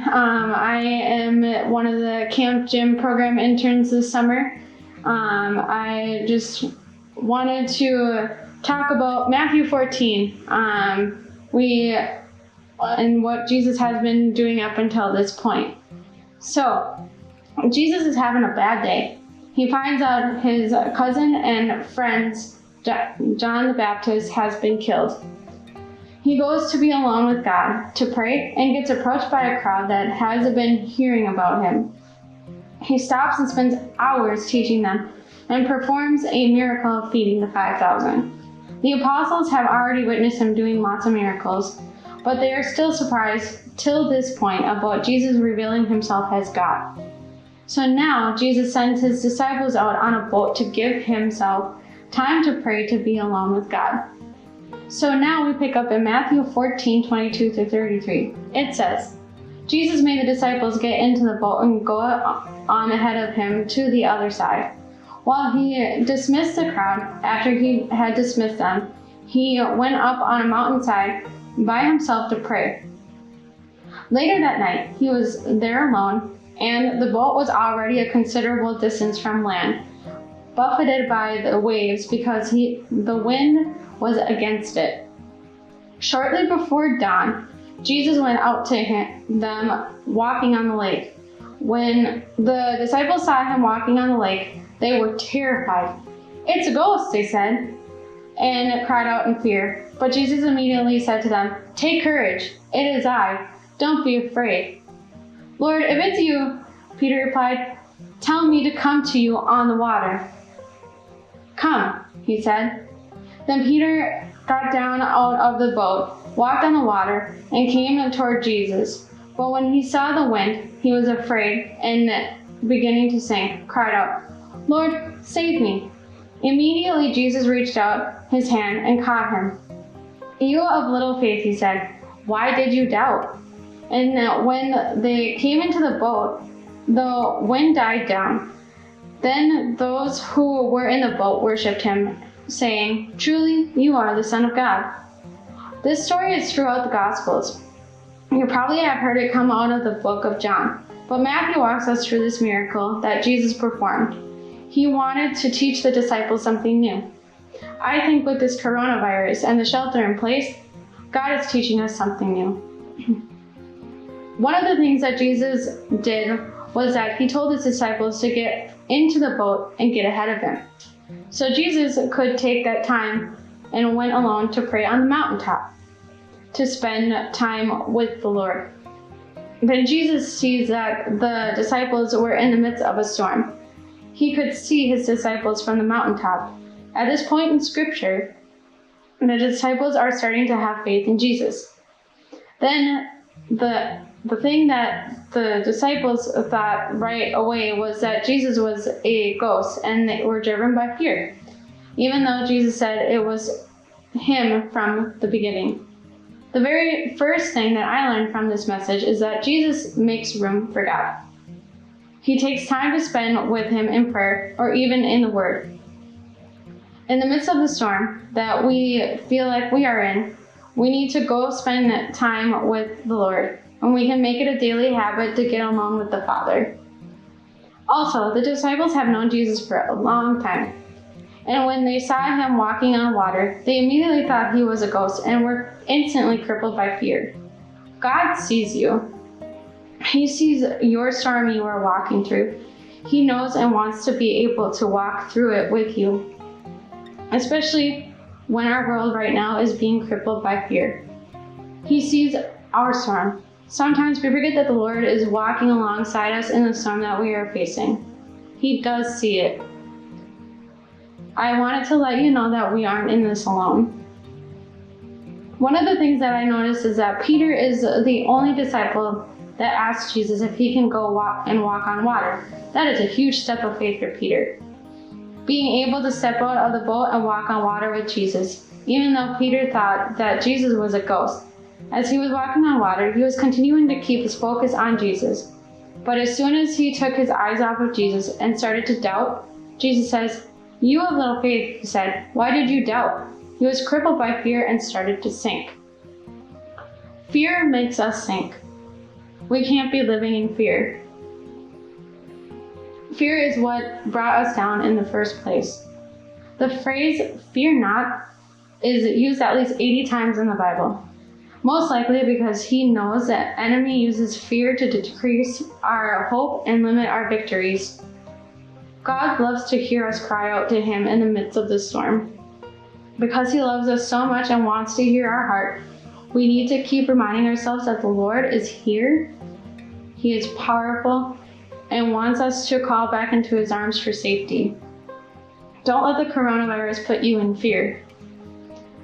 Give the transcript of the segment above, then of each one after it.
I am one of the camp gym program interns this summer. I just wanted to talk about Matthew 14. And what Jesus has been doing up until this point. So, Jesus is having a bad day. He finds out his cousin and friends, John the Baptist, has been killed. He goes to be alone with God to pray and gets approached by a crowd that has been hearing about him. He stops and spends hours teaching them and performs a miracle of feeding the 5,000. The apostles have already witnessed him doing lots of miracles, but they are still surprised till this point about Jesus revealing himself as God. So now Jesus sends his disciples out on a boat to give himself time to pray, to be alone with God. So now we pick up in Matthew 14:22-33. It says, Jesus made the disciples get into the boat and go on ahead of him to the other side. While he dismissed the crowd, after he had dismissed them, he went up on a mountainside by himself to pray. Later that night, he was there alone, and the boat was already a considerable distance from land, buffeted by the waves because the wind was against it. Shortly before dawn, Jesus went out to them walking on the lake. When the disciples saw him walking on the lake, they were terrified. "It's a ghost," they said, and cried out in fear. But Jesus immediately said to them, "Take courage, it is I. Don't be afraid." "Lord, if it's you," Peter replied, "tell me to come to you on the water." "Come," he said. Then Peter got down out of the boat, walked on the water, and came toward Jesus. But when he saw the wind, he was afraid and, beginning to sink, cried out, "Lord, save me." Immediately Jesus reached out his hand and caught him. "You of little faith," he said, "why did you doubt?" And when they came into the boat, the wind died down. Then those who were in the boat worshipped him, saying, "Truly, you are the Son of God." This story is throughout the Gospels. You probably have heard it come out of the book of John, but Matthew walks us through this miracle that Jesus performed. He wanted to teach the disciples something new. I think with this coronavirus and the shelter in place, God is teaching us something new. One of the things that Jesus did was that he told his disciples to get into the boat and get ahead of him. So Jesus could take that time and went alone to pray on the mountaintop, to spend time with the Lord. Then Jesus sees that the disciples were in the midst of a storm. He could see his disciples from the mountaintop. At this point in Scripture, the disciples are starting to have faith in Jesus. Then the thing that the disciples thought right away was that Jesus was a ghost, and they were driven by fear, even though Jesus said it was him from the beginning. The very first thing that I learned from this message is that Jesus makes room for God. He takes time to spend with him in prayer or even in the Word. In the midst of the storm that we feel like we are in, we need to go spend time with the Lord, and we can make it a daily habit to get along with the Father. Also, the disciples have known Jesus for a long time, and when they saw him walking on water, they immediately thought he was a ghost and were instantly crippled by fear. God sees you. He sees your storm you are walking through. He knows and wants to be able to walk through it with you, especially when our world right now is being crippled by fear. He sees our storm. Sometimes we forget that the Lord is walking alongside us in the storm that we are facing. He does see it. I wanted to let you know that we aren't in this alone. One of the things that I noticed is that Peter is the only disciple that asked Jesus if he can go walk on water. That is a huge step of faith for Peter. Being able to step out of the boat and walk on water with Jesus, even though Peter thought that Jesus was a ghost. As he was walking on water, he was continuing to keep his focus on Jesus. But as soon as he took his eyes off of Jesus and started to doubt, Jesus says, "You of little faith," he said, "why did you doubt?" He was crippled by fear and started to sink. Fear makes us sink. We can't be living in fear. Fear is what brought us down in the first place. The phrase, fear not, is used at least 80 times in the Bible. Most likely because he knows that enemy uses fear to decrease our hope and limit our victories. God loves to hear us cry out to him in the midst of the storm. Because he loves us so much and wants to hear our heart, we need to keep reminding ourselves that the Lord is here, he is powerful, and wants us to crawl back into his arms for safety. Don't let the coronavirus put you in fear.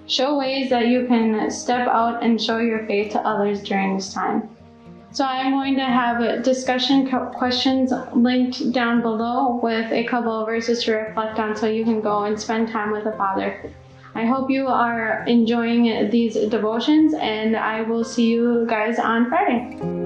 Show ways that you can step out and show your faith to others during this time. So I'm going to have discussion questions linked down below with a couple of verses to reflect on so you can go and spend time with the Father. I hope you are enjoying these devotions, and I will see you guys on Friday.